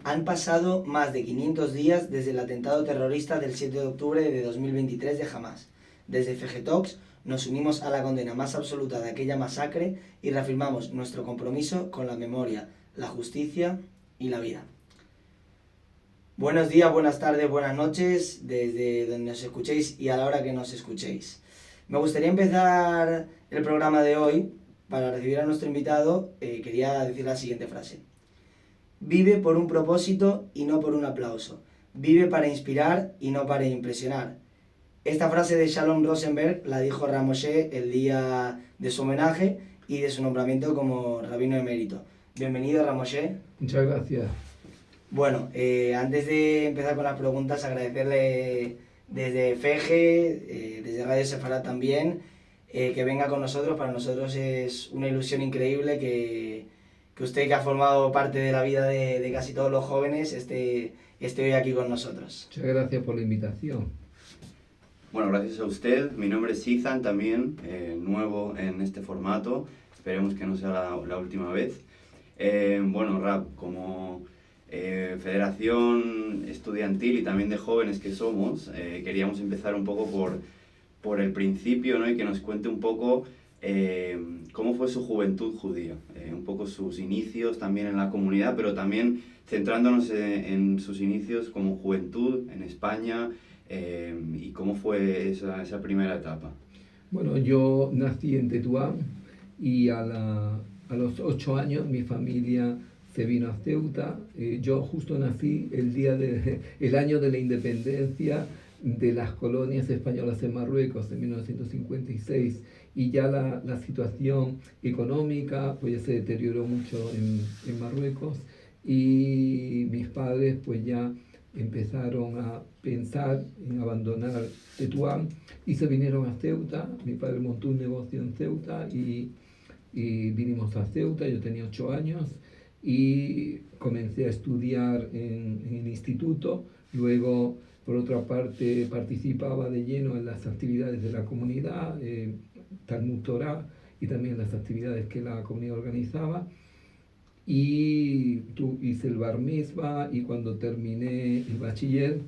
Han pasado más de 500 días desde el atentado terrorista del 7 de octubre de 2023 de Hamás. Desde FGTalks nos unimos a la condena más absoluta de aquella masacre y reafirmamos nuestro compromiso con la memoria, la justicia y la vida. Buenos días, buenas tardes, buenas noches, desde donde nos escuchéis y a la hora que nos escuchéis. Me gustaría empezar el programa de hoy. Para recibir a nuestro invitado, quería decir la siguiente frase. Vive por un propósito y no por un aplauso. Vive para inspirar y no para impresionar. Esta frase de Shalom Rosenberg la dijo Ramoshe el día de su homenaje y de su nombramiento como rabino emérito. Bienvenido, Ramoshe. Muchas gracias. Bueno, antes de empezar con las preguntas, agradecerle desde FEGE, desde Radio Sefarad también, que venga con nosotros. Para nosotros es una ilusión increíble que usted, que ha formado parte de la vida de casi todos los jóvenes, esté hoy aquí con nosotros. Muchas gracias por la invitación. Bueno, gracias a usted. Mi nombre es Izan también, nuevo en este formato. Esperemos que no sea la última vez. Bueno, Rab, como Federación Estudiantil y también de jóvenes que somos, queríamos empezar un poco por el principio, ¿no? Y que nos cuente un poco cómo fue su juventud judía, un poco sus inicios también en la comunidad, pero también centrándonos en sus inicios como juventud en España y cómo fue esa primera etapa. Bueno, yo nací en Tetuán y a los 8 años mi familia se vino a Ceuta. Yo justo nací el año de la independencia de las colonias españolas en Marruecos, en 1956, y ya la situación económica pues ya se deterioró mucho en Marruecos, y mis padres pues ya empezaron a pensar en abandonar Tetuán y se vinieron a Ceuta. Mi padre montó un negocio en Ceuta y vinimos a Ceuta. Yo tenía 8 años y comencé a estudiar en el instituto. Luego, por otra parte, participaba de lleno en las actividades de la comunidad, Talmud Torah, y también las actividades que la comunidad organizaba. Y hice el bar mitzvah, y cuando terminé el bachiller,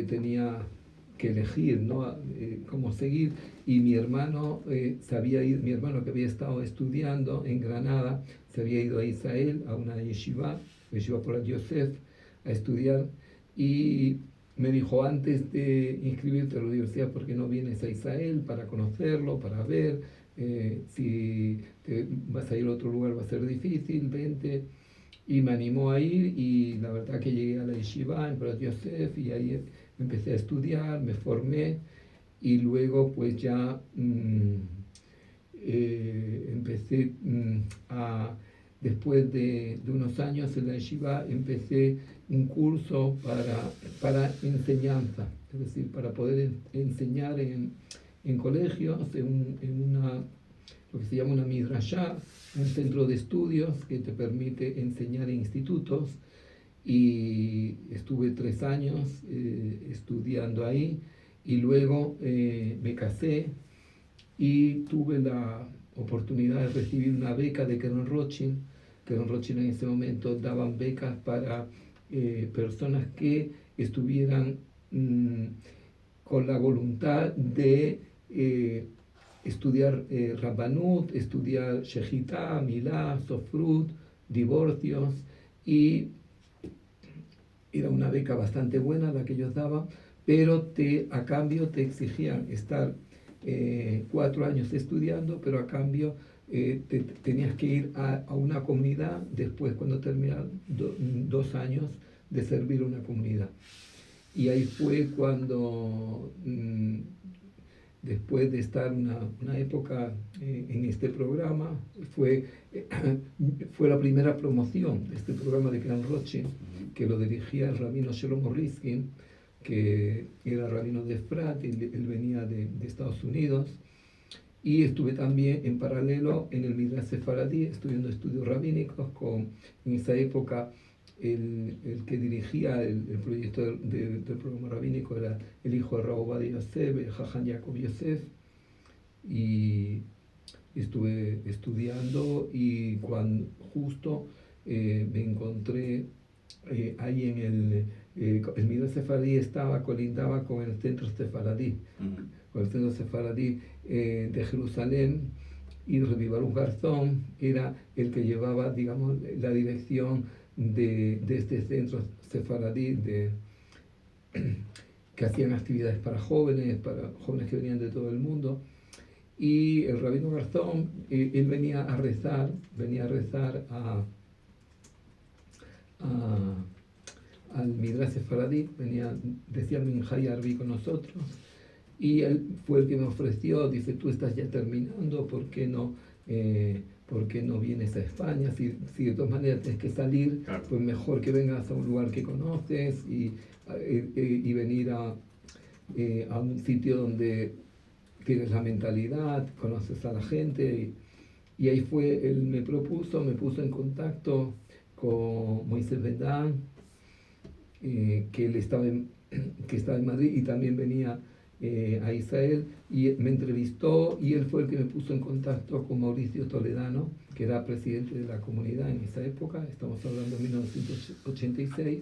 tenía que elegir, ¿no? Cómo seguir, y mi hermano mi hermano que había estado estudiando en Granada, se había ido a Israel, a una yeshiva por el Yosef, a estudiar, y me dijo: antes de inscribirte a la universidad, ¿por qué no vienes a Israel para conocerlo, para ver? Si te vas a ir a otro lugar va a ser difícil, vente. Y me animó a ir, y la verdad que llegué a la yeshiva en Porat Yosef, y ahí empecé a estudiar, me formé, y luego pues ya empecé después de unos años en la yeshiva, empecé un curso para enseñanza, es decir, para poder enseñar en colegios, lo que se llama una midrashá, un centro de estudios que te permite enseñar en institutos. Y estuve 3 años estudiando ahí, y luego me casé y tuve la oportunidad de recibir una beca de Keren Rothschild. Keren Rothschild en ese momento daban becas para personas que estuvieran con la voluntad de estudiar Rabbanut, estudiar Shejitá, Milá, Sofrut, divorcios, y era una beca bastante buena la que ellos daban, pero a cambio te exigían estar 4 años estudiando, pero a cambio tenías que ir a una comunidad después, cuando terminas 2 años de servir a una comunidad. Y ahí fue cuando, después de estar una época en este programa, fue la primera promoción de este programa de Keren Rothschild, que lo dirigía el rabino Shlomo Riskin, que era rabino de Efrat. Él venía de Estados Unidos, y estuve también en paralelo en el Midrash Sefaradí estudiando estudios rabínicos en esa época. El que dirigía el proyecto del programa rabínico era el hijo de Rav Ovadia Yosef, el Jajam Yaakov Yosef, y estuve estudiando, y cuando justo me encontré ahí en el Midrash Sefaradí colindaba con el centro sefaradí, con el centro sefaradí de Jerusalén, y Rabbi Baruch Garzón era el que llevaba, digamos, la dirección de este centro sefaradí que hacían actividades para jóvenes que venían de todo el mundo. Y el rabino Garzón, él venía a rezar al Midrash Sefaradí, decía el Minjá y Arbi con nosotros, y él fue el que me ofreció, dice, tú estás ya terminando, ¿por qué no vienes a España? Si de todas maneras tienes que salir, claro, pues mejor que vengas a un lugar que conoces y venir a un sitio donde tienes la mentalidad, conoces a la gente. Y ahí él me puso en contacto con Moisés Bendán, que él estaba en Madrid y también venía a Israel, y me entrevistó, y él fue el que me puso en contacto con Mauricio Toledano, que era presidente de la comunidad en esa época, estamos hablando de 1986,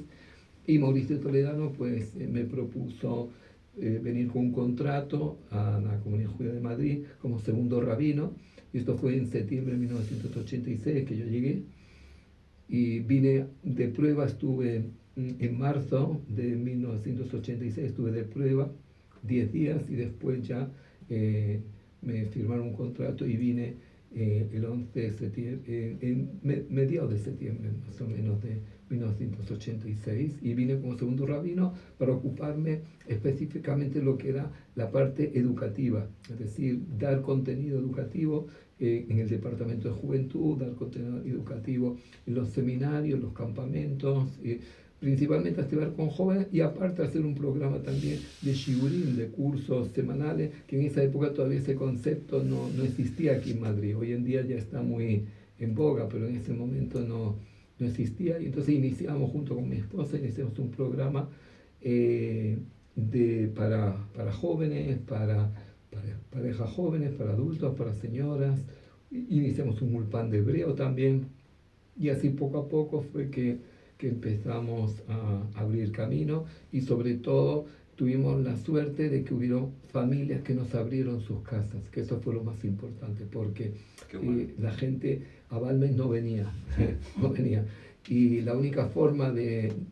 y Mauricio Toledano pues me propuso venir con un contrato a la Comunidad Judía de Madrid como segundo rabino, y esto fue en septiembre de 1986 que yo llegué, y vine de prueba, estuve en marzo de 1986, estuve de prueba 10 días, y después ya me firmaron un contrato y vine el 11 de septiembre, en mediados de septiembre más o menos de 1986, y vine como segundo rabino para ocuparme específicamente lo que era la parte educativa, es decir, dar contenido educativo en el departamento de juventud, dar contenido educativo en los seminarios, los campamentos, principalmente activar con jóvenes, y aparte hacer un programa también de shiurim, de cursos semanales, que en esa época todavía ese concepto no existía aquí en Madrid. Hoy en día ya está muy en boga, pero en ese momento no existía. Y entonces iniciamos junto con mi esposa, iniciamos un programa para jóvenes, para parejas jóvenes, para adultos, para señoras. Iniciamos un ulpan de hebreo también, y así poco a poco fue que empezamos a abrir camino, y sobre todo tuvimos la suerte de que hubieron familias que nos abrieron sus casas, que eso fue lo más importante, porque la gente a Balmes no venía, y la única forma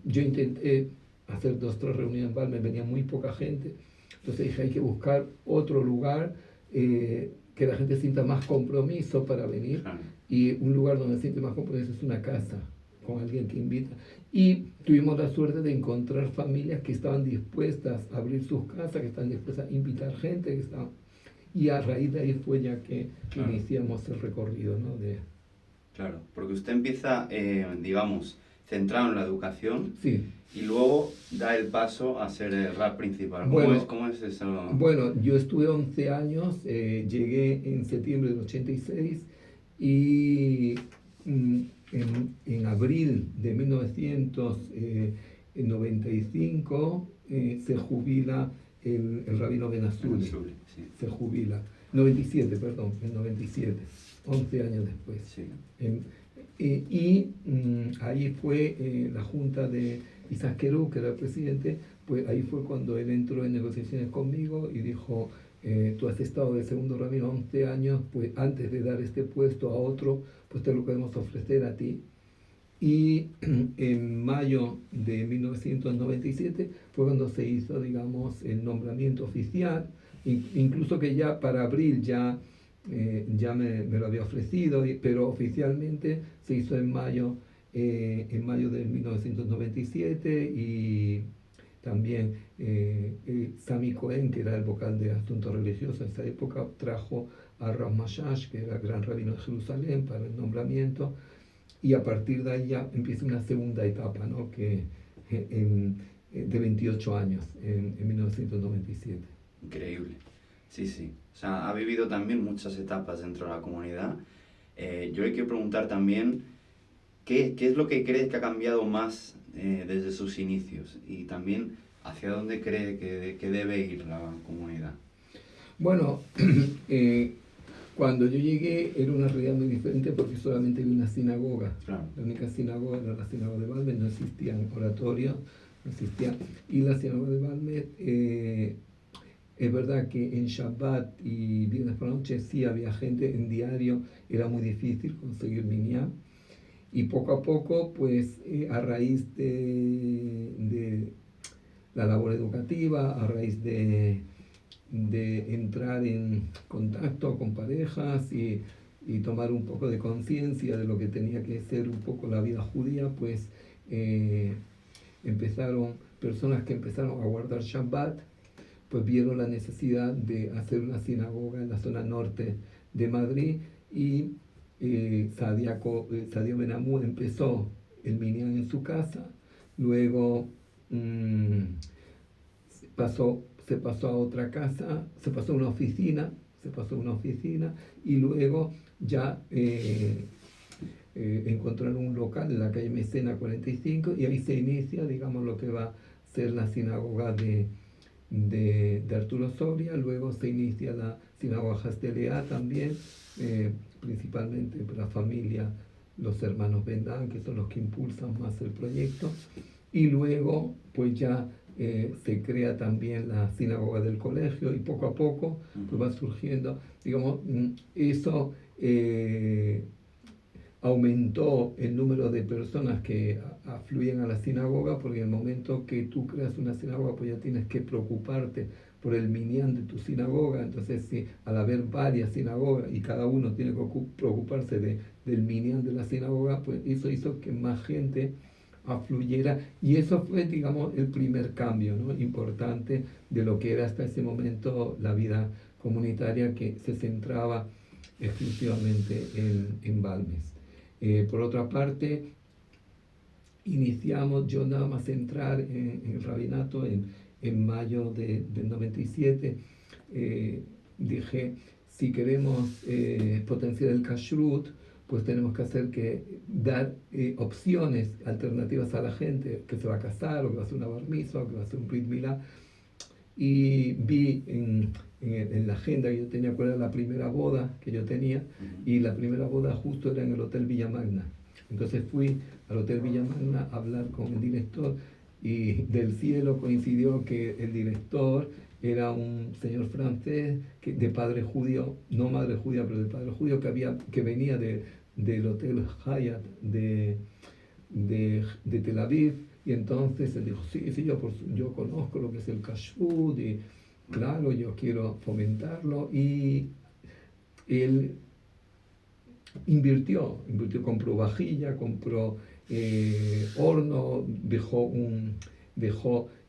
yo intenté hacer 2 o 3 reuniones en Balmes, venía muy poca gente, entonces dije, hay que buscar otro lugar que la gente sienta más compromiso para venir, y un lugar donde siente más compromiso es una casa, con alguien que invita. Y tuvimos la suerte de encontrar familias que estaban dispuestas a abrir sus casas, que estaban dispuestas a invitar gente, y a raíz de ahí fue ya que iniciamos el recorrido, ¿no? Claro, porque usted empieza, digamos, centrado en la educación, sí, y luego da el paso a ser el rap principal. ¿Cómo es eso? Bueno, yo estuve 11 años, llegué en septiembre del 86, y en abril de 1995 se jubila el rabino Benazuli. Sí. Se jubila. 97, perdón, en 97, 11 años después. Sí. Ahí fue la junta de Isaac Kerú, que era el presidente, pues ahí fue cuando él entró en negociaciones conmigo y dijo, tú has estado de segundo rabino 11 años, pues antes de dar este puesto a otro, pues te lo podemos ofrecer a ti. Y en mayo de 1997 fue cuando se hizo, digamos, el nombramiento oficial, incluso que ya para abril ya me lo había ofrecido, pero oficialmente se hizo en mayo de 1997, y también Sami Cohen, que era el vocal de Asuntos Religiosos en esa época, trajo a Rav Mashash, que era gran rabino de Jerusalén, para el nombramiento, y a partir de ahí ya empieza una segunda etapa, ¿no? De 28 años, en 1997. Increíble. Sí. O sea, ha vivido también muchas etapas dentro de la comunidad. Yo le quiero preguntar también, ¿qué es lo que cree que ha cambiado más desde sus inicios? Y también, ¿hacia dónde cree que debe ir la comunidad? Bueno, Cuando yo llegué era una realidad muy diferente porque solamente había una sinagoga. Claro. La única sinagoga era la sinagoga de Balmet, no existían oratorios, no existía. Y la sinagoga de Balmet, es verdad que en Shabbat y viernes por la noche sí había gente, en diario era muy difícil conseguir minyan. Y poco a poco, pues a raíz de la labor educativa, a raíz de entrar en contacto con parejas y tomar un poco de conciencia de lo que tenía que ser un poco la vida judía, pues empezaron personas que empezaron a guardar Shabbat, pues vieron la necesidad de hacer una sinagoga en la zona norte de Madrid y Sadio Ben-Amud empezó el minyan en su casa, luego se pasó a otra casa, se pasó a una oficina, y luego ya encontraron un local en la calle Mecena 45 y ahí se inicia, digamos, lo que va a ser la sinagoga de Arturo Soria. Luego se inicia la sinagoga Hasdelea también, principalmente por la familia, los hermanos Bendan, que son los que impulsan más el proyecto. Y luego, pues ya se crea también la sinagoga del colegio y poco a poco pues va surgiendo, digamos, eso aumentó el número de personas que afluyen a la sinagoga, porque en el momento que tú creas una sinagoga, pues ya tienes que preocuparte por el minyan de tu sinagoga. Entonces, si al haber varias sinagogas y cada uno tiene que preocuparse del minyan de la sinagoga, pues eso hizo que más gente afluyera, y eso fue, digamos, el primer cambio, ¿no?, importante de lo que era hasta ese momento la vida comunitaria, que se centraba exclusivamente en Balmes. Por otra parte, iniciamos, yo nada más entrar en el rabinato en mayo del 97, dije, si queremos potenciar el kashrut, pues tenemos que dar opciones alternativas a la gente que se va a casar, o que va a hacer una bar mitzvah, o que va a hacer un brit milá. Y vi en la agenda que yo tenía cuál era la primera boda que yo tenía, y la primera boda justo era en el Hotel Villa Magna. Entonces fui al Hotel Villa Magna a hablar con el director, y del cielo coincidió que el director era un señor francés de padre judío, no madre judía, pero de padre judío, que venía del Hotel Hyatt de Tel Aviv. Y entonces él dijo, sí, yo conozco lo que es el kashrut, y claro, yo quiero fomentarlo. Y él invirtió, compró vajilla, compró horno, dejó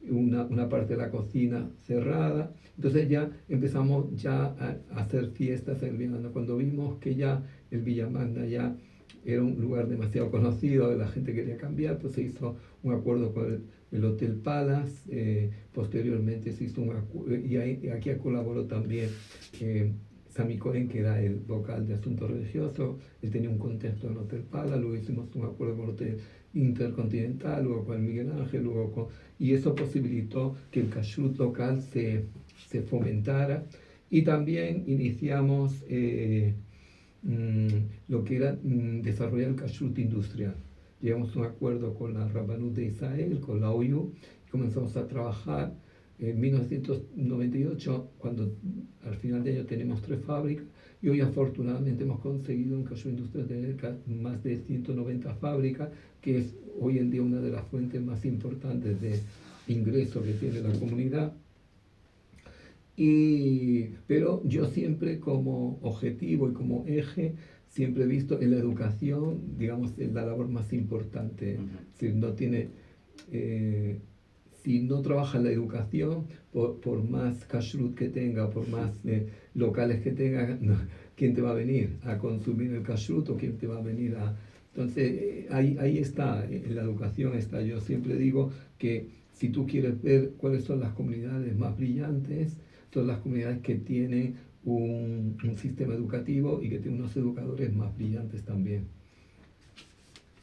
una parte de la cocina cerrada. Entonces ya empezamos ya a hacer fiestas en el verano. Cuando vimos que ya el Villa Magna ya era un lugar demasiado conocido, la gente quería cambiar, pues se hizo un acuerdo con el Hotel Palace. Posteriormente se hizo y aquí colaboró también Sami Cohen, que era el vocal de Asuntos Religiosos. Él tenía un contexto en el Hotel Palace, luego hicimos un acuerdo con el Hotel Intercontinental, luego con el Miguel Ángel, y eso posibilitó que el kashrut local se fomentara. Y también iniciamos lo que era desarrollar el kashrut industrial. Llegamos a un acuerdo con la Rabbanut de Israel, con la OIU, y comenzamos a trabajar. En 1998, cuando al final de año tenemos 3 fábricas, y hoy afortunadamente hemos conseguido en kashrut industrial tener más de 190 fábricas, que es hoy en día una de las fuentes más importantes de ingreso que tiene la comunidad. Pero yo siempre, como objetivo y como eje, siempre he visto en la educación, digamos, la labor más importante. Si no trabaja en la educación, por más kashrut que tenga, por más locales que tenga, ¿quién te va a venir a consumir el kashrut, o quién te va a venir a...? Entonces, ahí está, en la educación está. Yo siempre digo que si tú quieres ver cuáles son las comunidades más brillantes, son las comunidades que tienen un sistema educativo y que tienen unos educadores más brillantes también.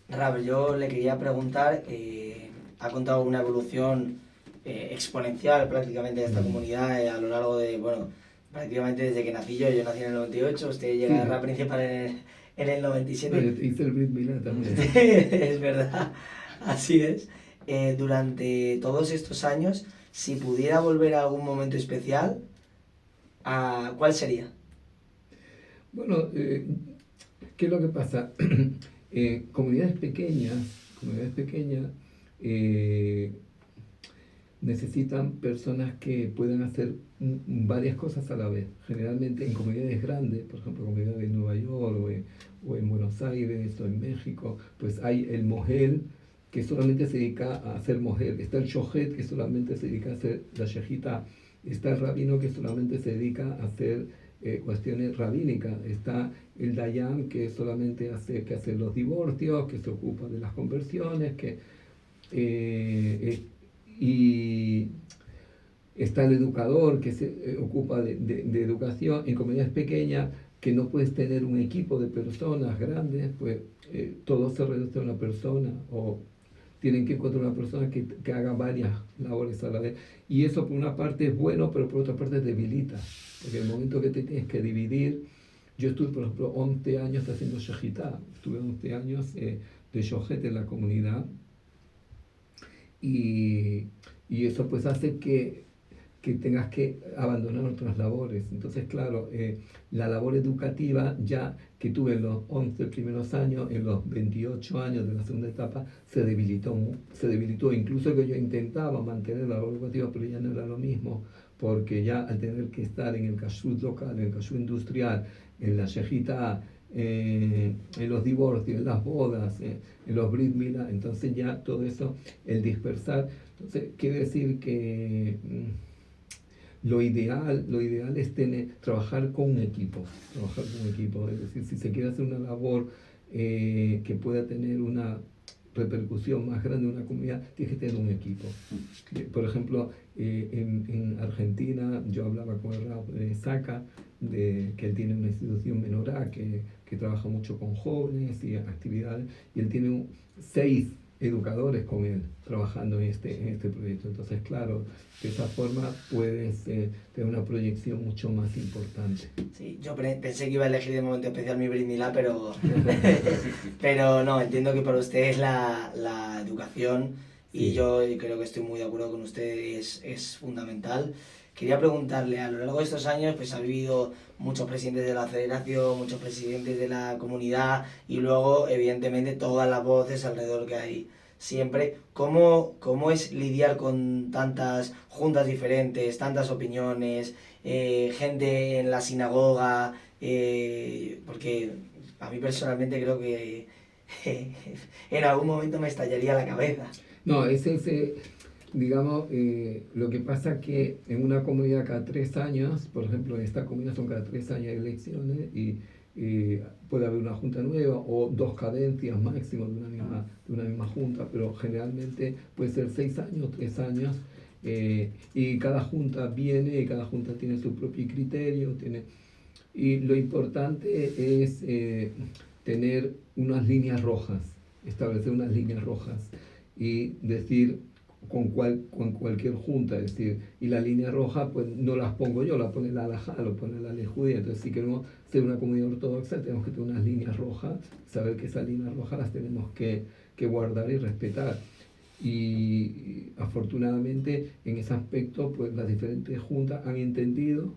Rab, yo le quería preguntar, ha contado una evolución exponencial prácticamente de esta comunidad a lo largo prácticamente desde que nací yo nací en el 98, usted llega a la principal en el 97. Bueno, hice el Brit Milá también. Es verdad, así es. Durante todos estos años, si pudiera volver a algún momento especial, ¿cuál sería? Bueno, ¿qué es lo que pasa? Comunidades pequeñas necesitan personas que puedan hacer varias cosas a la vez. Generalmente en comunidades grandes, por ejemplo, comunidades de Nueva York o en Buenos Aires o en México, pues hay el Mohel, que solamente se dedica a hacer Mohel. Está el Shohet, que solamente se dedica a hacer la Shejitá. Está el rabino, que solamente se dedica a hacer cuestiones rabínicas. Está el Dayan, que solamente hace los divorcios, que se ocupa de las conversiones, y está el educador, que se ocupa de educación. En comunidades pequeñas, que no puedes tener un equipo de personas grandes, pues todo se reduce a una persona, o tienen que encontrar una persona que haga varias labores a la vez. Y eso por una parte es bueno, pero por otra parte debilita. Porque en el momento que te tienes que dividir, yo estuve, por ejemplo, 11 años haciendo shejitá, estuve 11 años de shohet en la comunidad, y eso pues hace que tengas que abandonar otras labores. Entonces, claro, la labor educativa ya que tuve en los 11 primeros años, en los 28 años de la segunda etapa, se debilitó. Incluso que yo intentaba mantener la labor educativa, pero ya no era lo mismo, porque ya al tener que estar en el kashrut local, en el kashrut industrial, en la shejitá, en los divorcios, en las bodas, en los brit milá, entonces ya todo eso, el dispersar. Entonces, quiere decir que lo ideal es trabajar con un equipo, es decir, si se quiere hacer una labor que pueda tener una repercusión más grande en una comunidad, tiene que tener un equipo. Por ejemplo, en Argentina, yo hablaba con el Rab Saca, que él tiene una institución menorá que trabaja mucho con jóvenes y actividades, y él tiene 6 educadores con él trabajando en este proyecto. Entonces, claro, de esa forma puedes tener una proyección mucho más importante. Sí, yo pensé que iba a elegir de momento especial mi Brit Milá, pero no, entiendo que para usted es la educación, y Sí. yo creo que estoy muy de acuerdo con usted, es fundamental. Quería preguntarle, a lo largo de estos años pues ha habido muchos presidentes de la federación, muchos presidentes de la comunidad, y luego evidentemente todas las voces alrededor que hay siempre. ¿Cómo es lidiar con tantas juntas diferentes, tantas opiniones, gente en la sinagoga? Porque a mí personalmente creo que en algún momento me estallaría la cabeza. No, digamos, lo que pasa que en una comunidad cada 3 años, por ejemplo, en esta comunidad son cada 3 años elecciones, y puede haber una junta nueva o 2 cadencias máximo de una misma junta, pero generalmente puede ser 6 años, 3 años, y cada junta viene, y cada junta tiene su propio criterio, y lo importante es tener unas líneas rojas, establecer unas líneas rojas y decir con cualquier junta, es decir, y la línea roja pues no las pongo yo, la pone la halajá, lo pone la ley judía. Entonces, si queremos ser una comunidad ortodoxa, tenemos que tener unas líneas rojas, saber que esas líneas rojas las tenemos que guardar y respetar. Y afortunadamente en ese aspecto pues las diferentes juntas han entendido.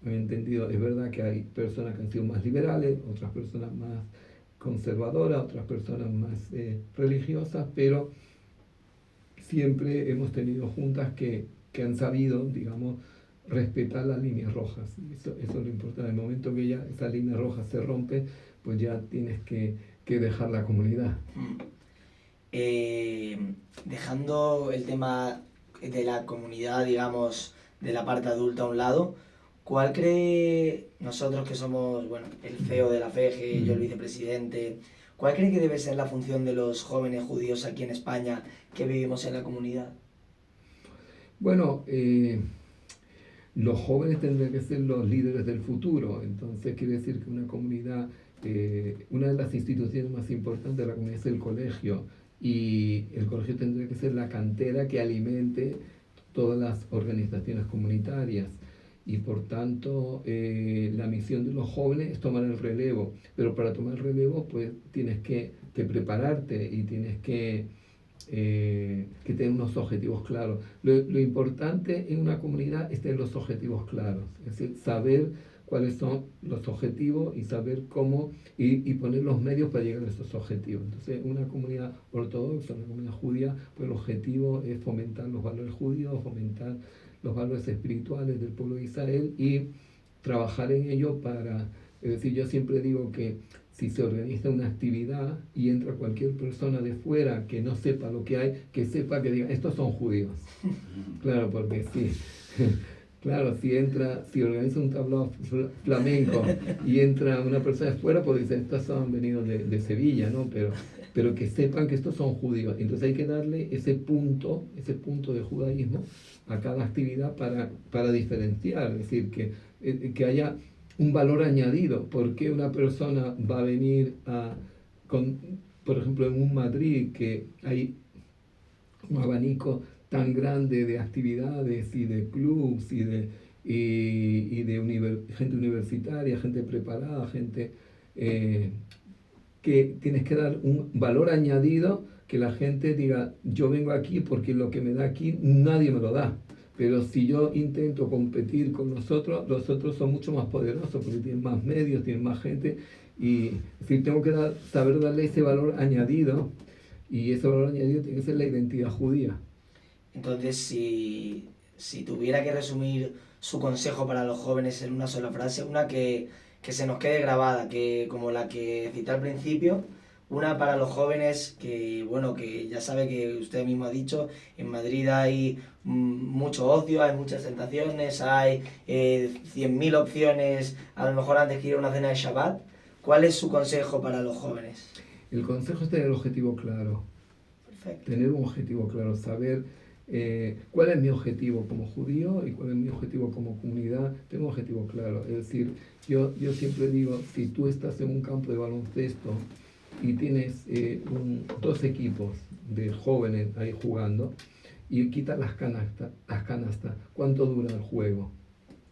Es verdad que hay personas que han sido más liberales, otras personas más conservadoras, otras personas más religiosas, pero siempre hemos tenido juntas que han sabido, digamos, respetar las líneas rojas. Eso es lo importante. En el momento que ya esa línea roja se rompe, pues ya tienes que dejar la comunidad. Dejando el tema de la comunidad, digamos, de la parte adulta a un lado, ¿cuál cree, nosotros que somos, bueno, el CEO de la FEGE, yo el vicepresidente, cuál cree que debe ser la función de los jóvenes judíos aquí en España que vivimos en la comunidad? Bueno, los jóvenes tendrían que ser los líderes del futuro. Entonces quiere decir que una comunidad, una de las instituciones más importantes de la comunidad es el colegio, y el colegio tendría que ser la cantera que alimente todas las organizaciones comunitarias. y por tanto la misión de los jóvenes es tomar el relevo, pero para tomar el relevo pues tienes que prepararte y tienes que tener unos objetivos claros. Lo importante en una comunidad es tener los objetivos claros, es decir, saber cuáles son los objetivos y saber cómo y poner los medios para llegar a esos objetivos. Entonces, una comunidad ortodoxa, una comunidad judía, pues el objetivo es fomentar los valores judíos, fomentar los valores espirituales del pueblo de Israel y trabajar en ello para, es decir, yo siempre digo que si se organiza una actividad y entra cualquier persona de fuera que no sepa lo que hay, que sepa que diga, estos son judíos. Claro, porque sí. Claro, si organiza un tablao flamenco y entra una persona de fuera, pues dice, estos han venido de Sevilla, ¿no? Pero que sepan que estos son judíos. Entonces hay que darle ese punto de judaísmo a cada actividad para diferenciar, es decir, que haya un valor añadido. ¿Por qué una persona va a venir por ejemplo, en un Madrid que hay un abanico tan grande de actividades y de clubs y de gente universitaria, gente preparada, gente que tienes que dar un valor añadido, que la gente diga, yo vengo aquí porque lo que me da aquí nadie me lo da. Pero si yo intento competir con los otros son mucho más poderosos porque tienen más medios, tienen más gente y es decir, tengo que saber darle ese valor añadido y ese valor añadido tiene que ser la identidad judía. Entonces, si tuviera que resumir su consejo para los jóvenes en una sola frase, una que se nos quede grabada, que como la que cité al principio, una para los jóvenes que, bueno, que ya sabe que usted mismo ha dicho, en Madrid hay mucho ocio, hay muchas tentaciones, hay 100.000 opciones, a lo mejor antes que ir a una cena de Shabbat. ¿Cuál es su consejo para los jóvenes? El consejo es tener el objetivo claro. Perfecto. Tener un objetivo claro, saber cuál es mi objetivo como judío y cuál es mi objetivo como comunidad. Tengo un objetivo claro. Es decir, yo siempre digo, si tú estás en un campo de baloncesto y tienes dos equipos de jóvenes ahí jugando y quitas las canastas, ¿cuánto dura el juego?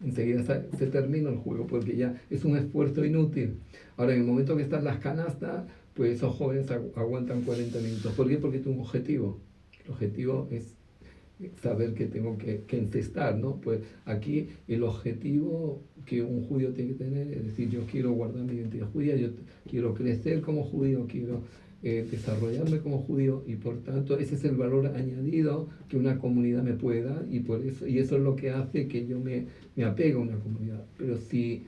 Enseguida se termina el juego porque ya es un esfuerzo inútil. Ahora, en el momento que están las canastas, pues esos jóvenes aguantan 40 minutos. ¿Por qué? Porque tengo un objetivo. El objetivo es saber que tengo que encestar, ¿no? Pues aquí el objetivo que un judío tiene que tener es decir, yo quiero guardar mi identidad judía, yo quiero crecer como judío, quiero desarrollarme como judío y por tanto ese es el valor añadido que una comunidad me puede dar y eso es lo que hace que yo me apegue a una comunidad. Pero si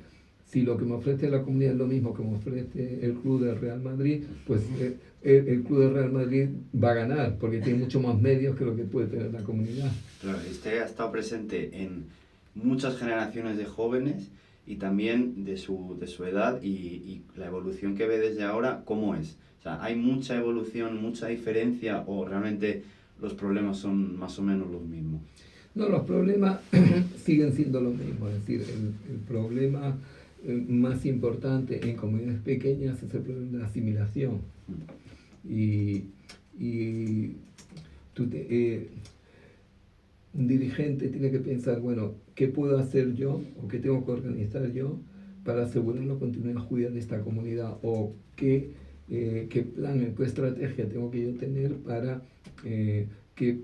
lo que me ofrece la comunidad es lo mismo que me ofrece el club del Real Madrid, pues el club del Real Madrid va a ganar porque tiene mucho más medios que lo que puede tener la comunidad. Claro, usted ha estado presente en muchas generaciones de jóvenes y también de su edad y la evolución que ve desde ahora, ¿cómo es? O sea, ¿hay mucha evolución, mucha diferencia o realmente los problemas son más o menos los mismos? No, los problemas siguen siendo los mismos, es decir, el problema más importante en comunidades pequeñas es el problema de la asimilación. Y un dirigente tiene que pensar, bueno, ¿qué puedo hacer yo o qué tengo que organizar yo para asegurar la continuidad judía de esta comunidad? O qué plan, qué estrategia tengo que yo tener para que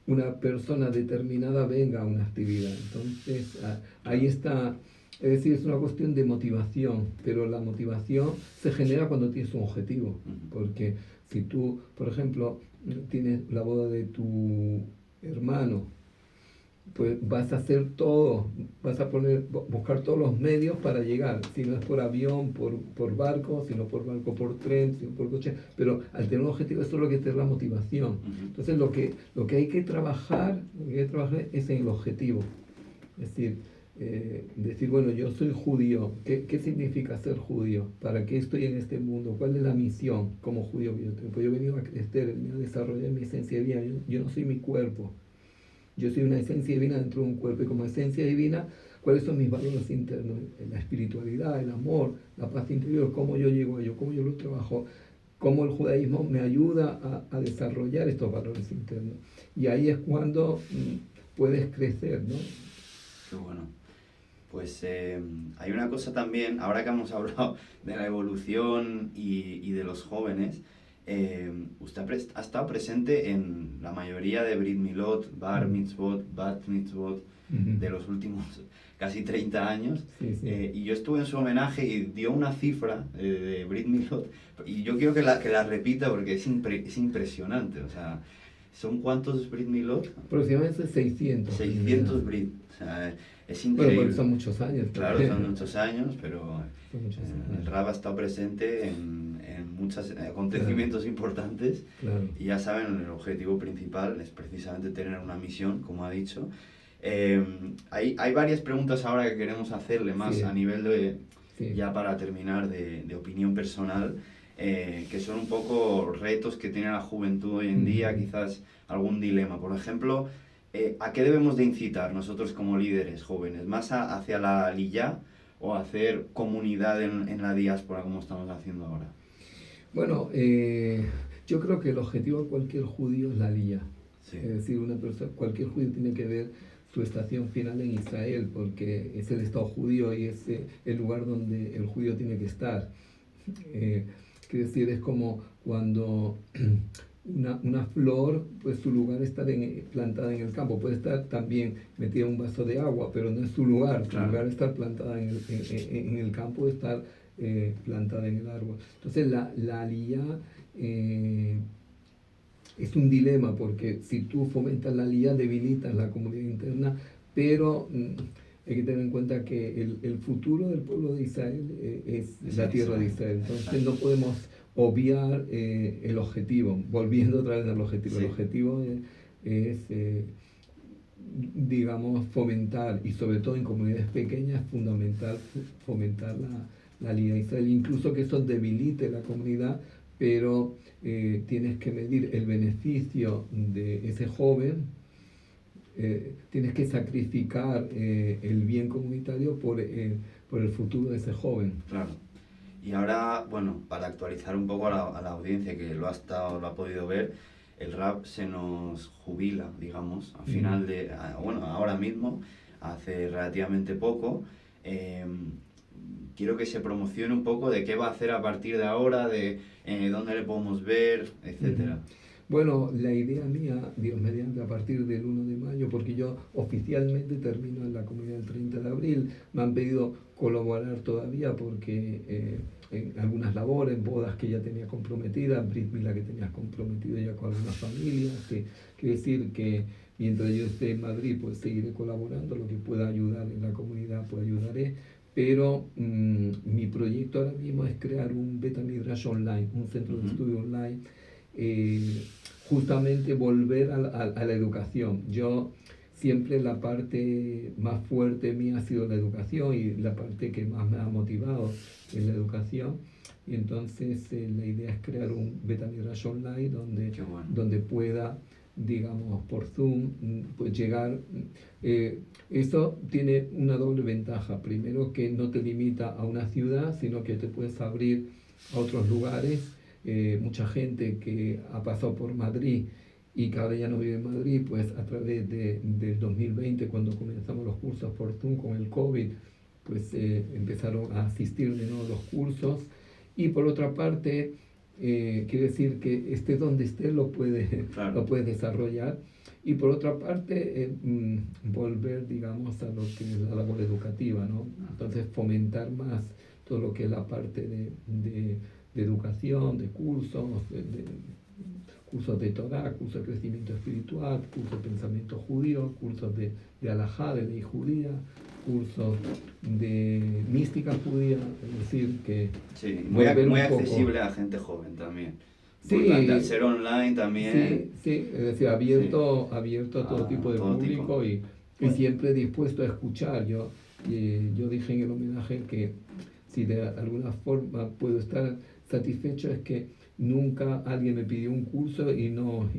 una persona determinada venga a una actividad. Entonces, ahí está. Es decir, es una cuestión de motivación, pero la motivación se genera cuando tienes un objetivo. Porque si tú, por ejemplo, tienes la boda de tu hermano, pues vas a hacer todo, vas a buscar todos los medios para llegar, si no es por avión, por barco, si no por barco, por tren, si no por coche, pero al tener un objetivo eso es lo que te da la motivación. Entonces lo que hay que trabajar es en el objetivo, es decir, bueno, yo soy judío, ¿qué significa ser judío? ¿Para qué estoy en este mundo? ¿Cuál es la misión como judío que yo tengo? Pues yo he venido a crecer, he venido a desarrollar mi esencia divina, yo no soy mi cuerpo. Yo soy una esencia divina dentro de un cuerpo y como esencia divina, ¿cuáles son mis valores internos? La espiritualidad, el amor, la paz interior, cómo yo llego a ello, cómo yo lo trabajo, cómo el judaísmo me ayuda a desarrollar estos valores internos. Y ahí es cuando puedes crecer, ¿no? Qué bueno. Pues hay una cosa también, ahora que hemos hablado de la evolución y de los jóvenes, usted ha estado presente en la mayoría de Brit Milot, Bar Mitzvot, Bat Mitzvot de los últimos casi 30 años. Sí, sí. Y yo estuve en su homenaje y dio una cifra de Brit Milot, y yo quiero que la repita porque es impresionante. O sea, ¿son cuántos Brit Milot? Aproximadamente 600. 600 Brit. O sea, es Bueno, increíble. porque son muchos años. Claro, son muchos años, pero Son muchos años. el Rab ha estado presente en muchos acontecimientos importantes. Claro. Y ya saben, el objetivo principal es precisamente tener una misión, como ha dicho. Hay varias preguntas ahora que queremos hacerle más Sí. a nivel de, Sí. ya para terminar, de opinión personal, que son un poco retos que tiene la juventud hoy en día, quizás algún dilema. Por ejemplo, ¿a qué debemos de incitar nosotros como líderes jóvenes? ¿Más hacia la aliyá o hacer comunidad en la diáspora como estamos haciendo ahora? Bueno, yo creo que el objetivo de cualquier judío es la aliyá. Sí. Es decir, cualquier judío tiene que ver su estación final en Israel, porque es el Estado judío y es el lugar donde el judío tiene que estar. Quiero decir, es como cuando una flor, pues su lugar está plantada en el campo. Puede estar también metida en un vaso de agua, pero no es su lugar. Claro. Su lugar es estar plantada en el campo, estar plantada en el árbol. Entonces la aliyá es un dilema, porque si tú fomentas la aliyá, debilitas la comunidad interna, pero hay que tener en cuenta que el futuro del pueblo de Israel es la tierra de Israel. Entonces no podemos obviar el objetivo, volviendo otra vez al objetivo. Sí. El objetivo es digamos, fomentar, y sobre todo en comunidades pequeñas, es fundamental fomentar la aliyá de Israel, incluso que eso debilite la comunidad, pero tienes que medir el beneficio de ese joven, tienes que sacrificar el bien comunitario por el futuro de ese joven. Claro. Y ahora, bueno, para actualizar un poco a la audiencia que lo ha podido ver, el Rab se nos jubila, digamos, al final bueno, ahora mismo, hace relativamente poco. Quiero que se promocione un poco de qué va a hacer a partir de ahora, de dónde le podemos ver, etcétera. Bueno, la idea mía, Dios mediante, a partir del 1 de mayo, porque yo oficialmente termino en la comunidad el 30 de abril, me han pedido colaborar todavía porque en algunas labores, bodas que ya tenía comprometidas, Brit Milá que tenía comprometido ya con algunas familias, quiere decir que mientras yo esté en Madrid, pues seguiré colaborando, lo que pueda ayudar en la comunidad, pues ayudaré. Pero mi proyecto ahora mismo es crear un Beta Midrash online, un centro de estudio online, justamente volver a la educación. Yo siempre la parte más fuerte mía ha sido la educación, y la parte que más me ha motivado es la educación. Y entonces la idea es crear un Beta Midrash online donde pueda, digamos, por Zoom, pues llegar. Esto tiene una doble ventaja. Primero, que no te limita a una ciudad, sino que te puedes abrir a otros lugares. Mucha gente que ha pasado por Madrid y que ahora ya no vive en Madrid, pues a través del 2020, cuando comenzamos los cursos por Zoom con el COVID, pues empezaron a asistir de nuevo a los cursos. Y por otra parte, quiere decir que esté donde esté lo puedes desarrollar. Y por otra parte, volver, digamos, a lo que es la labor educativa, ¿no? Entonces fomentar más todo lo que es la parte de educación, de cursos, cursos de Torah, cursos de crecimiento espiritual, cursos de pensamiento judío, cursos de alajá, de ley judía, cursos de mística judía, es decir, que... Sí, muy accesible a gente joven también. Sí, al ser online también. Sí, es decir, abierto a todo tipo de todo público tipo. Y siempre dispuesto a escuchar. Yo dije en el homenaje que si de alguna forma puedo estar satisfecho es que nunca alguien me pidió un curso y no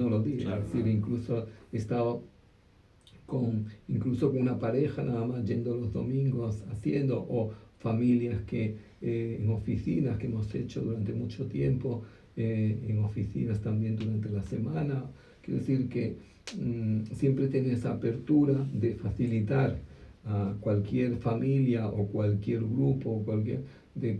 lo di. Claro, Es decir, incluso he estado con una pareja nada más yendo los domingos haciendo, o familias que en oficinas que hemos hecho durante mucho tiempo, en oficinas también durante la semana. Quiero decir que siempre tener esa apertura de facilitar a cualquier familia o cualquier grupo, o cualquier, de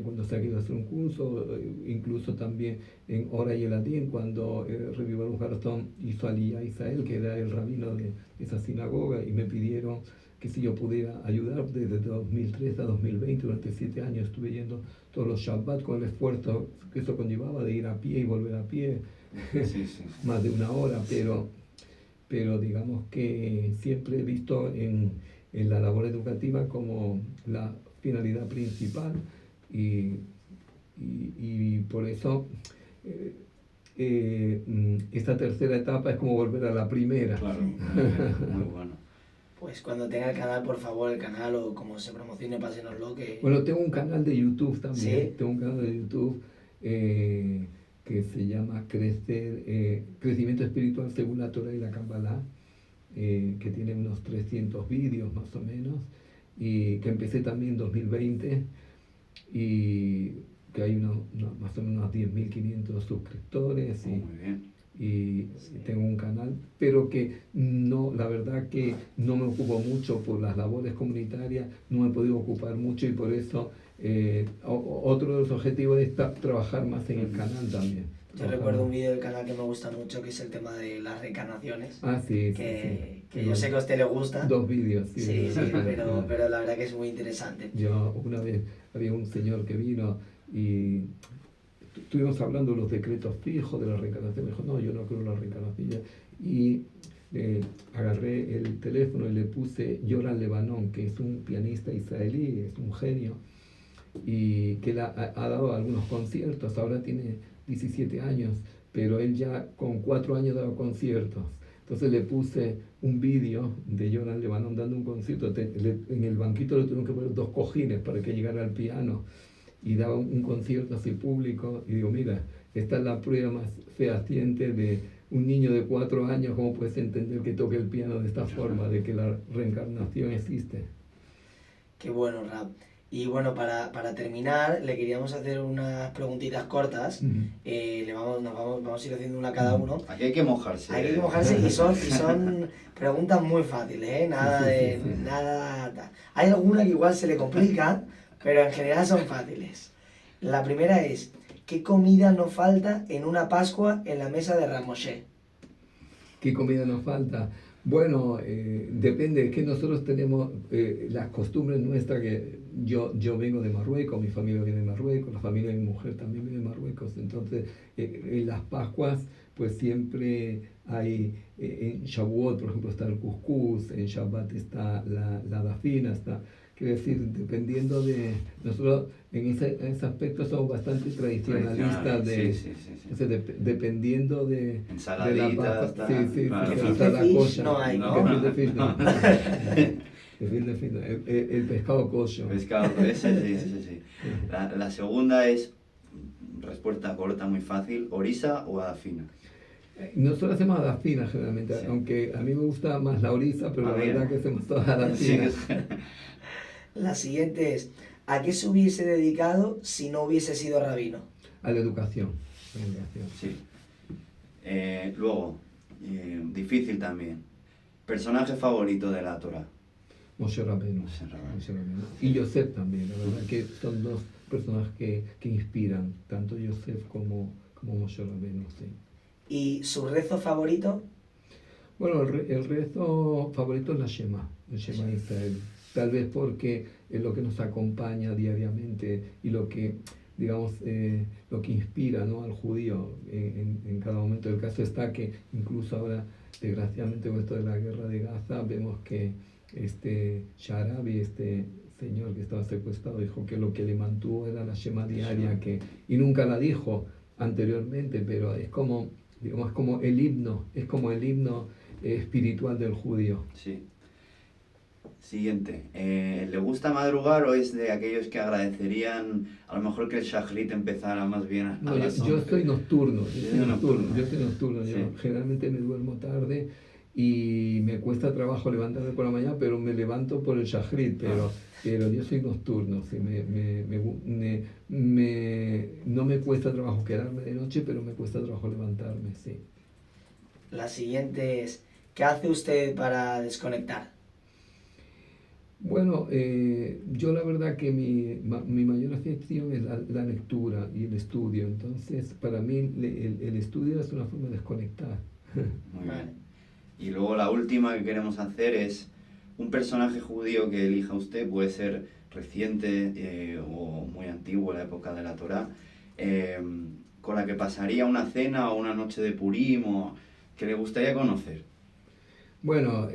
cuando se ha querido hacer un curso, incluso también en Ora y Eladín, cuando Rabbi Baruch Garzón hizo Aliyah Israel, que era el rabino de esa sinagoga, y me pidieron que si yo pudiera ayudar desde 2003 a 2020, durante 7 años estuve yendo todos los Shabbat con el esfuerzo que eso conllevaba de ir a pie y volver a pie, más de 1 hora, pero digamos que siempre he visto en la labor educativa como la finalidad principal y por eso esta tercera etapa es como volver a la primera. Claro, muy bueno. Pues cuando tenga el canal, por favor, el canal o como se promocione, pásenoslo. Bueno, tengo un canal de YouTube también. ¿Sí? Tengo un canal de YouTube que se llama Crecimiento Espiritual según la Torah y la Kabbalah, que tiene unos 300 vídeos más o menos, y que empecé también en 2020, y que hay más o menos unos 10.500 suscriptores. Muy bien. Y tengo un canal, pero que no, la verdad que no me ocupo mucho por las labores comunitarias, no me he podido ocupar mucho, y por eso otro de los objetivos es trabajar más en el canal también. Yo recuerdo un vídeo del canal que me gusta mucho, que es el tema de las reencarnaciones. Ah, sí, que sí. yo sé que a usted le gusta. 2 vídeos, sí. Sí, pero la verdad que es muy interesante. Yo una vez había un señor que vino y estuvimos hablando de los decretos fijos de la reencarnación. Me dijo, no, yo no creo en la reencarnación. Y agarré el teléfono y le puse Yoram Lebanon, que es un pianista israelí, es un genio, y que él ha dado algunos conciertos. Ahora tiene 17 años, pero él ya con 4 años daba conciertos. Entonces le puse un vídeo de Yoram Lebanon dando un concierto. En el banquito le tuvieron que poner 2 cojines para que llegara al piano, y daba un concierto así público, y digo, mira, esta es la prueba más fehaciente de un niño de 4 años, cómo puedes entender que toque el piano de esta forma, de que la reencarnación existe. Qué bueno, Rab. Y bueno, para terminar, le queríamos hacer unas preguntitas cortas. Vamos a ir haciendo una cada uno. Aquí hay que mojarse. Hay que mojarse, y son preguntas muy fáciles, ¿eh? Nada. Hay alguna que igual se le complica, pero en general son fáciles. La primera es, ¿qué comida no falta en una Pascua en la mesa de Rav Moshe? ¿Qué comida nos falta? Bueno, depende, es que nosotros tenemos las costumbres nuestras, que yo vengo de Marruecos, mi familia viene de Marruecos, la familia de mi mujer también viene de Marruecos, entonces en las Pascuas pues siempre hay, en Shavuot por ejemplo está el couscous, en Shabbat está la dafina, quiero decir, dependiendo de... Nosotros en ese aspecto somos bastante tradicionalistas, entonces dependiendo de la papa. Sí, claro. Fish no hay. El pescado kosher. Pescado, sí. La segunda es, respuesta corta, muy fácil, orisa o adafina. Nosotros hacemos adafina generalmente, sí. Aunque a mí me gusta más la orisa, pero la verdad que hacemos todas adafina. Sí. La siguiente es, ¿a qué se hubiese dedicado si no hubiese sido rabino? A la educación. Sí. Luego, difícil también. ¿Personaje favorito de la Torah? Moshe Rabbeinu. Y Yosef también, la verdad que son 2 personajes que inspiran, tanto Yosef como Moshe Rabbeinu, sí. ¿Y su rezo favorito? Bueno, el rezo favorito es la Shema Israel. Tal vez porque es lo que nos acompaña diariamente y lo que, digamos, lo que inspira, ¿no?, al judío en cada momento. El caso está que incluso ahora, desgraciadamente con esto de la guerra de Gaza, vemos que Sharabi, señor que estaba secuestrado, dijo que lo que le mantuvo era la Shema diaria, y nunca la dijo anteriormente, pero es como, digamos, como el himno espiritual del judío. Sí. Siguiente, ¿le gusta madrugar o es de aquellos que agradecerían a lo mejor que el Shachrit empezara más bien a las 11? Yo soy nocturno, sí. Yo generalmente me duermo tarde y me cuesta trabajo levantarme por la mañana, pero me levanto por el Shachrit, pero yo soy nocturno, sí, no me cuesta trabajo quedarme de noche, pero me cuesta trabajo levantarme, sí. La siguiente es, ¿qué hace usted para desconectar? Bueno, yo la verdad que mi mayor afición es la lectura y el estudio. Entonces, para mí el estudio es una forma de desconectar. Muy Vale. bien. Y luego la última que queremos hacer es un personaje judío que elija usted, puede ser reciente o muy antiguo, la época de la Torá, eh, con la que pasaría una cena o una noche de Purim o que le gustaría conocer. Bueno,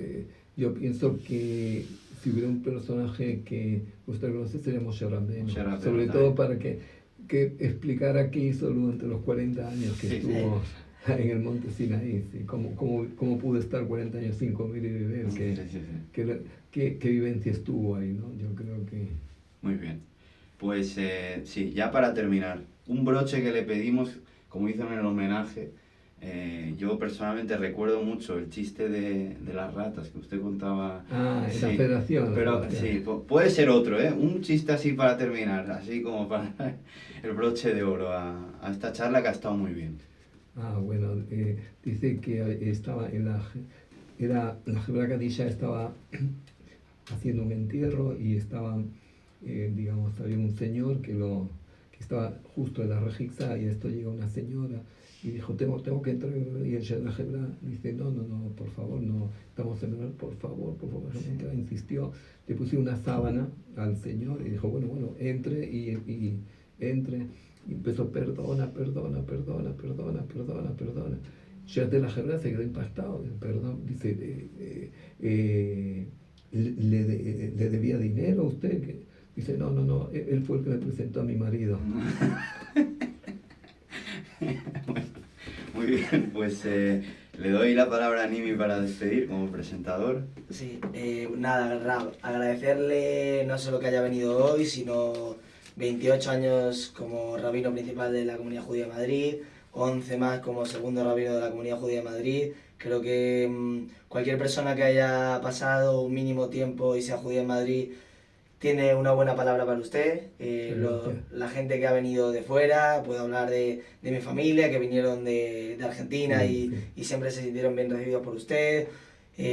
yo pienso que si hubiera un personaje que usted conoce sería Moshe Rabbeinu, Moshe Rabbeinu sobre también. todo para que explicara qué hizo durante los 40 años que Sí, estuvo en el monte Sinaí, ¿sí? Cómo pudo estar 40 años sin comer y beber, Sí, sí, sí. qué vivencia estuvo ahí, ¿no? Yo creo que... Muy bien. Pues sí, ya para terminar, un broche que le pedimos, como hizo en el homenaje, yo personalmente recuerdo mucho el chiste de las ratas que usted contaba. Ah, en la Sí, federación. pero sí, puede ser otro, ¿eh? Un chiste así para terminar, así como para el broche de oro a esta charla que ha estado muy bien. Ah, bueno, dice que estaba la Hebra Kadisha estaba haciendo un entierro y estaban, digamos, había un señor que estaba justo en la rejixa y esto llega una señora y dijo, tengo que entrar, y el Shah de la Hebra dice, no, por favor, no, estamos en honor, por favor, déjame entrar, insistió, le puse una sábana al señor y dijo, bueno, entre y entre. Y empezó, perdona. Ya de la Hebra se quedó impactado, perdón, dice, le debía dinero a usted. Dice, no, él fue el que me presentó a mi marido. Muy bien, pues le doy la palabra a Nimi para despedir como presentador. Sí, nada, Rab, agradecerle no solo que haya venido hoy, sino 28 años como rabino principal de la Comunidad Judía de Madrid, 11 más como segundo rabino de la Comunidad Judía de Madrid. Creo que cualquier persona que haya pasado un mínimo tiempo y sea judía en Madrid tiene una buena palabra para usted. La gente que ha venido de fuera, puedo hablar de mi familia, que vinieron de Argentina Sí. y siempre se sintieron bien recibidos por usted.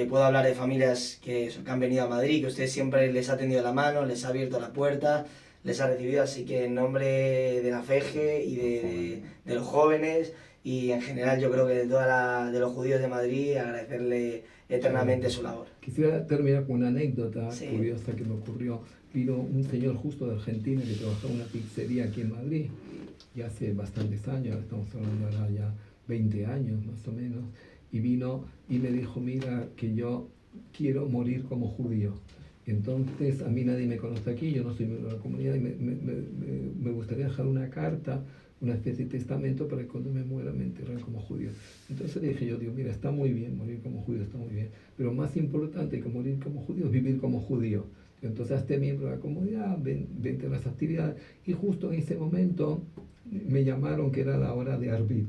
Puedo hablar de familias que han venido a Madrid, que usted siempre les ha tendido la mano, les ha abierto la puerta, les ha recibido. Así que en nombre de la FEGE y de los jóvenes y en general yo creo que de los judíos de Madrid, agradecerle eternamente su labor. Quisiera terminar con una anécdota Sí. curiosa que me ocurrió. Vino un señor justo de Argentina que trabajaba en una pizzería aquí en Madrid, y hace bastantes años, estamos hablando ahora ya 20 años más o menos, y vino y me dijo, mira, que yo quiero morir como judío. Entonces, a mí nadie me conoce aquí, yo no soy miembro de la comunidad, y me gustaría dejar una carta, una especie de testamento para que cuando me muera me enterren como judío. Entonces le dije yo, digo, mira, está muy bien, morir como judío está muy bien, pero más importante que morir como judío es vivir como judío. Entonces, hazte miembro de la comunidad, vente a las actividades. Y justo en ese momento me llamaron que era la hora de Arbit.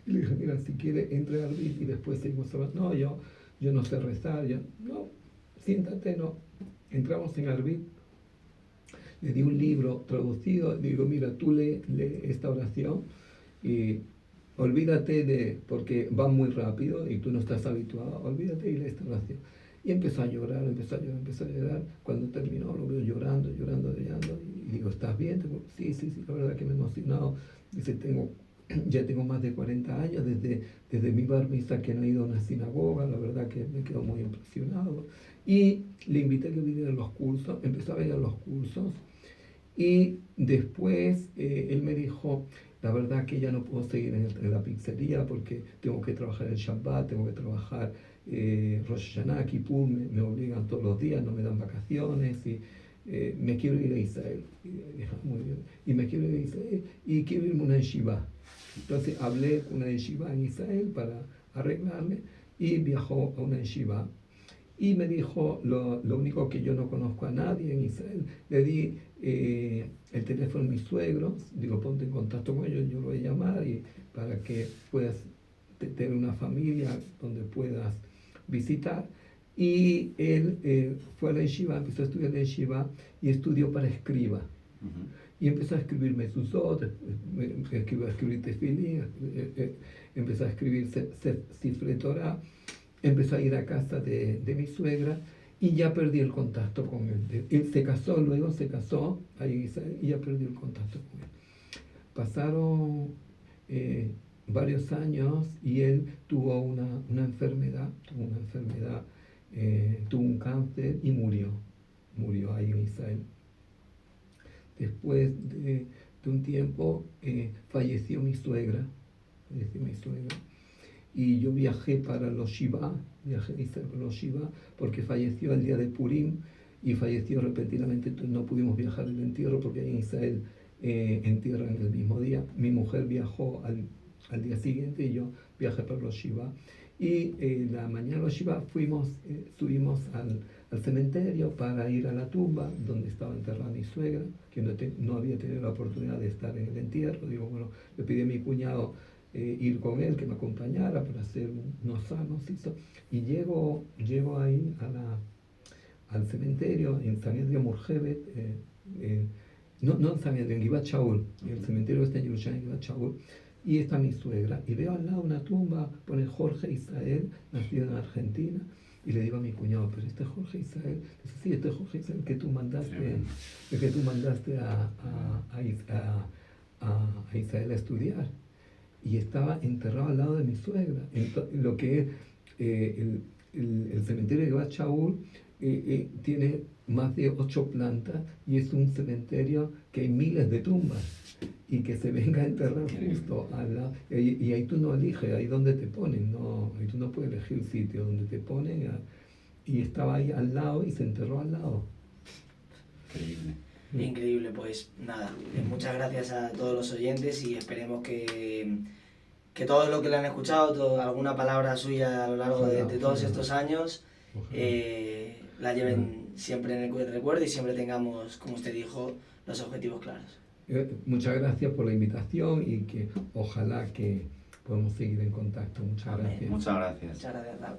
Y le dije, mira, si quiere, entre a Arbit y después seguimos hablando. No, yo no sé rezar. No, siéntate, no. Entramos en Arbit. Le di un libro traducido. Le digo, mira, tú lee esta oración y olvídate porque va muy rápido y tú no estás habituado. Olvídate y lee esta oración. Y empezó a llorar. Cuando terminó lo veo llorando. Y digo, ¿estás bien? Sí, la verdad que me he emocionado. Dice, ya tengo más de 40 años, desde mi bar mitzvah que no he ido a una sinagoga, la verdad que me quedo muy impresionado. Y le invité a que viniera a los cursos, empezó a venir a los cursos. Y después él me dijo, la verdad que ya no puedo seguir en la pizzería porque tengo que trabajar el Shabbat, tengo que trabajar Rosh Hashanah, Kippur, me obligan todos los días, no me dan vacaciones y me quiero ir a Israel. Y dije, muy bien. Y me quiero ir a Israel y quiero irme a una yeshiva. Entonces hablé con una yeshiva en Israel para arreglarme y viajó a una yeshiva. Y me dijo, lo único que yo no conozco a nadie en Israel, le di el teléfono a mis suegros, digo, ponte en contacto con ellos, yo lo voy a llamar y para que puedas tener una familia donde puedas visitar. Y él fue a la yeshiva, empezó a estudiar en la yeshiva y estudió para escriba. Y empezó a escribir mesuzot, empezó a escribir tefilín, empezó a escribir Sifre Torah, empezó a ir a casa de mi suegra y ya perdí el contacto con él. Él se casó, luego se casó ahí en Israel y ya perdí el contacto con él. Pasaron varios años y él tuvo una enfermedad, tuvo un cáncer y murió ahí en Israel. Después de un tiempo falleció mi suegra, y yo viajé para los Shiva, porque falleció el día de Purim y falleció repentinamente, entonces no pudimos viajar al entierro porque ahí en Israel entierran el mismo día. Mi mujer viajó al día siguiente y yo viajé para los Shiva. Y la mañana de los Shiva subimos al cementerio para ir a la tumba donde estaba enterrada mi suegra, que no había tenido la oportunidad de estar en el entierro. Digo, bueno, le pedí a mi cuñado ir con él, que me acompañara para hacer unos sanos. Y llego ahí al cementerio en Sanedrio Murjevet, no en Sanedrio, en Givat Shaul, el cementerio está en Jerusalén, en Givat Shaul, y está mi suegra, y veo al lado una tumba, pone Jorge Israel, nacido en Argentina, y le digo a mi cuñado, pero este Jorge Israel, dice, sí, este Jorge Israel que tú mandaste a Israel a estudiar, y estaba enterrado al lado de mi suegra. Lo que es el cementerio de Givat Shaul tiene más de 8 plantas y es un cementerio que hay miles de tumbas y que se venga a enterrar justo al lado. Y ahí tú no eliges, ahí donde te ponen, ahí tú no puedes elegir el sitio donde te ponen. Y estaba ahí al lado y se enterró al lado. Increíble. Increíble, pues nada, muchas gracias a todos los oyentes y esperemos que todo lo que le han escuchado, alguna palabra suya a lo largo de todos estos años, la lleven siempre en el recuerdo y siempre tengamos, como usted dijo, los objetivos claros. Muchas gracias por la invitación y que ojalá que podamos seguir en contacto. Muchas Amén. gracias. Muchas gracias. Muchas gracias, Raúl.